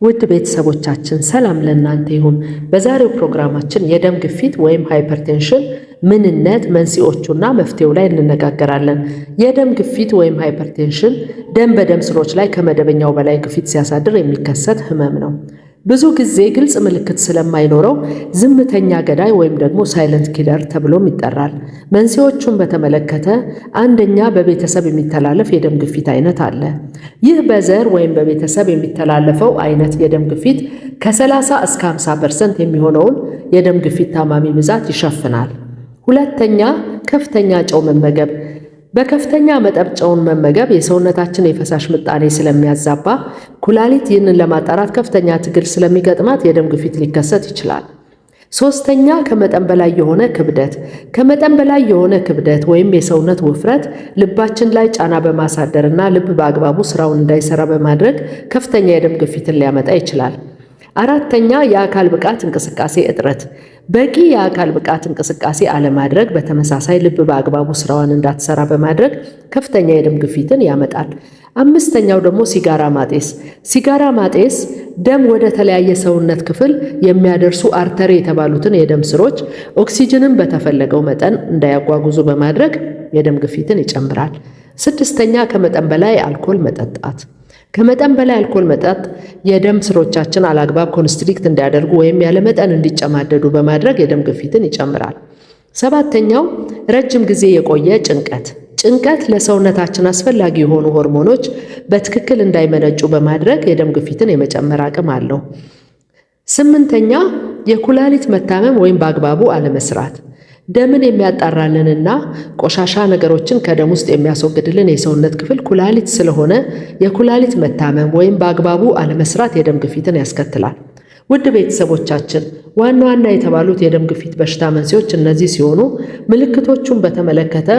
ውድ ቤተሰቦቻችን ሰላም ለእናንተ ይሁን። በዛሬው ፕሮግራማችን የደም ግፊት ወይም ሃይፐርቴንሽን ምንነት፣ መንስኤዎቹና መፍትሄው ላይ እንነጋገራለን። የደም ግፊት ወይም ሃይፐርቴንሽን ደም በደም ስሮች ላይ ከመደበኛው በላይ ግፊት ሲያሳድር የሚከሰት ህመም ነው። ብዙ ጊዜ ግልጽ ምልክት ስለማይኖረው ዝምተኛ ገዳይ ወይም ደግሞ ሳይለንት ኪለር ተብሎም ይጠራል። መንስኤዎቹን በተመለከተ አንደኛ በቤተሰብ የሚተላለፍ የደም ግፊት አይነት አለ። ይህ በዘር ወይም በቤተሰብ የሚተላለፈው አይነት የደም ግፊት ከ30 እስከ 50% የሚሆነውን የደም ግፊት ታማሚ ብዛት ይሸፍናል። ሁለተኛ ከፍተኛ ጨው መመገብ። በከፍተኛ መጠን ጨውን መመገብ የሰውነታችን የፈሳሽ ምጣኔ ስለሚያዛባ ኩላሊት ይህንን ለማጣራት ከፍተኛ ትግል ስለሚገጥማት የደም ግፊት ሊከሰት ይችላል። ሶስተኛ ከመጠን በላይ የሆነ ክብደት። ከመጠን በላይ የሆነ ክብደት ወይም የሰውነት ውፍረት ልባችን ላይ ጫና በማሳደርና ልብ በአግባቡ ስራውን እንዳይሰራ በማድረግ ከፍተኛ የደም ግፊትን ሊያመጣ ይችላል። አራተኛ የአካል ብቃት እንቅስቃሴ እጥረት። በቂ የአካል ብቃት እንቅስቃሴ አለማድረግ በተመሳሳይ ልብ በአግባቡ ስራዋን እንዳትሰራ በማድረግ ከፍተኛ የደም ግፊትን ያመጣል። አምስተኛው ደግሞ ሲጋራ ማጤስ። ሲጋራ ማጤስ ደም ወደ ተለያየ ሰውነት ክፍል የሚያደርሱ አርተሪ የተባሉትን የደም ስሮች ኦክሲጅንን በተፈለገው መጠን እንዳያጓጉዙ በማድረግ የደም ግፊትን ይጨምራል። ስድስተኛ ከመጠን በላይ አልኮል መጠጣት። ከመጠን በላይ አልኮል መጠጥ የደም ስሮቻችን አላግባብ ኮንስትሪክት እንዲያደርጉ ወይም ያለ መጠን እንዲጨማደዱ በማድረግ የደም ግፊትን ይጨምራል። ሰባተኛው ረጅም ጊዜ የቆየ ጭንቀት። ጭንቀት ለሰውነታችን አስፈላጊ የሆኑ ሆርሞኖች በትክክል እንዳይመነጩ በማድረግ የደም ግፊትን የመጨመር አቅም አለው። ስምንተኛ የኩላሊት መታመም ወይም በአግባቡ አለመስራት። ደምን የሚያጣራልንና ቆሻሻ ነገሮችን ከደም ውስጥ የሚያስወግድልን የሰውነት ክፍል ኩላሊት ስለሆነ የኩላሊት መታመም ወይም በአግባቡ አለመስራት የደም ግፊትን ያስከትላል። ውድ ቤተሰቦቻችን ዋና ዋና የተባሉት የደም ግፊት በሽታ መንስኤዎች እነዚህ ሲሆኑ ምልክቶቹን በተመለከተ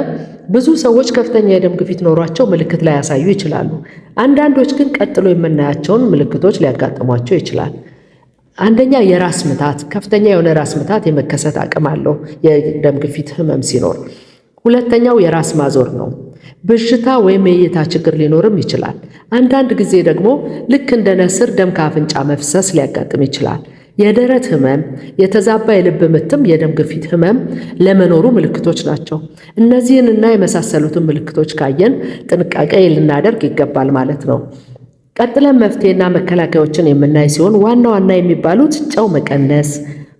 ብዙ ሰዎች ከፍተኛ የደም ግፊት ኖሯቸው ምልክት ላይ ያሳዩ ይችላሉ። አንዳንዶች ግን ቀጥሎ የምናያቸውን ምልክቶች ሊያጋጥሟቸው ይችላል። አንደኛ የራስ ምታት። ከፍተኛ የሆነ ራስ ምታት የመከሰት አቅም አለው የደም ግፊት ህመም ሲኖር። ሁለተኛው የራስ ማዞር ነው። ብዥታ ወይም የእይታ ችግር ሊኖርም ይችላል። አንዳንድ ጊዜ ደግሞ ልክ እንደ ነስር ደም ከአፍንጫ መፍሰስ ሊያጋጥም ይችላል። የደረት ህመም፣ የተዛባ የልብ ምትም የደም ግፊት ህመም ለመኖሩ ምልክቶች ናቸው። እነዚህንና የመሳሰሉትን ምልክቶች ካየን ጥንቃቄ ልናደርግ ይገባል ማለት ነው። ቀጥለን መፍትሄና መከላከያዎችን የምናይ ሲሆን ዋና ዋና የሚባሉት ጨው መቀነስ፣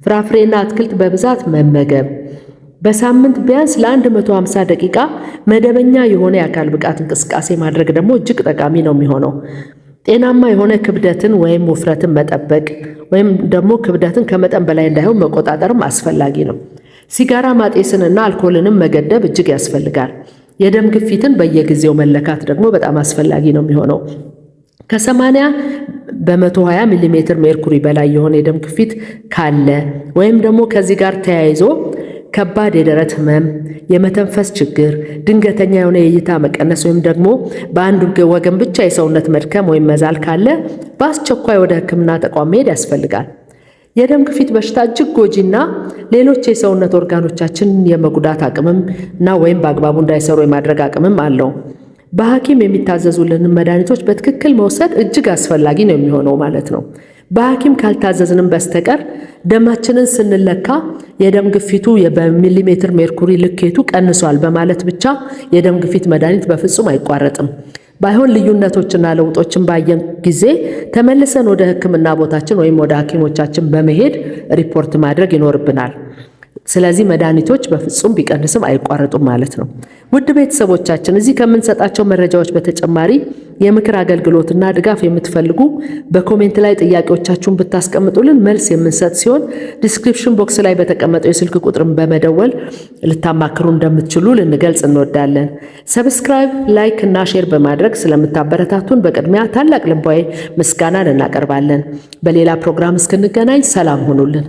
ፍራፍሬና አትክልት በብዛት መመገብ፣ በሳምንት ቢያንስ ለ150 ደቂቃ መደበኛ የሆነ የአካል ብቃት እንቅስቃሴ ማድረግ ደግሞ እጅግ ጠቃሚ ነው የሚሆነው። ጤናማ የሆነ ክብደትን ወይም ውፍረትን መጠበቅ ወይም ደግሞ ክብደትን ከመጠን በላይ እንዳይሆን መቆጣጠርም አስፈላጊ ነው። ሲጋራ ማጤስንና አልኮልንም መገደብ እጅግ ያስፈልጋል። የደም ግፊትን በየጊዜው መለካት ደግሞ በጣም አስፈላጊ ነው የሚሆነው። ከ80 በ120 ሚሊ ሜትር ሜርኩሪ በላይ የሆነ የደም ግፊት ካለ ወይም ደግሞ ከዚህ ጋር ተያይዞ ከባድ የደረት ህመም፣ የመተንፈስ ችግር፣ ድንገተኛ የሆነ የእይታ መቀነስ ወይም ደግሞ በአንድ ወገን ብቻ የሰውነት መድከም ወይም መዛል ካለ በአስቸኳይ ወደ ሕክምና ተቋም መሄድ ያስፈልጋል። የደም ግፊት በሽታ እጅግ ጎጂና ሌሎች የሰውነት ኦርጋኖቻችንን የመጉዳት አቅምም እና ወይም በአግባቡ እንዳይሰሩ የማድረግ አቅምም አለው። በሐኪም የሚታዘዙልንን መድኃኒቶች በትክክል መውሰድ እጅግ አስፈላጊ ነው የሚሆነው ማለት ነው። በሐኪም ካልታዘዝንም በስተቀር ደማችንን ስንለካ የደም ግፊቱ በሚሊሜትር ሜርኩሪ ልኬቱ ቀንሷል በማለት ብቻ የደም ግፊት መድኃኒት በፍጹም አይቋረጥም። ባይሆን ልዩነቶችና ለውጦችን ባየን ጊዜ ተመልሰን ወደ ሕክምና ቦታችን ወይም ወደ ሐኪሞቻችን በመሄድ ሪፖርት ማድረግ ይኖርብናል። ስለዚህ መድኃኒቶች በፍጹም ቢቀንስም አይቋረጡም ማለት ነው። ውድ ቤተሰቦቻችን እዚህ ከምንሰጣቸው መረጃዎች በተጨማሪ የምክር አገልግሎትና ድጋፍ የምትፈልጉ በኮሜንት ላይ ጥያቄዎቻችሁን ብታስቀምጡልን መልስ የምንሰጥ ሲሆን ዲስክሪፕሽን ቦክስ ላይ በተቀመጠው የስልክ ቁጥርን በመደወል ልታማክሩ እንደምትችሉ ልንገልጽ እንወዳለን። ሰብስክራይብ፣ ላይክ እና ሼር በማድረግ ስለምታበረታቱን በቅድሚያ ታላቅ ልባዊ ምስጋናን እናቀርባለን። በሌላ ፕሮግራም እስክንገናኝ ሰላም ሁኑልን።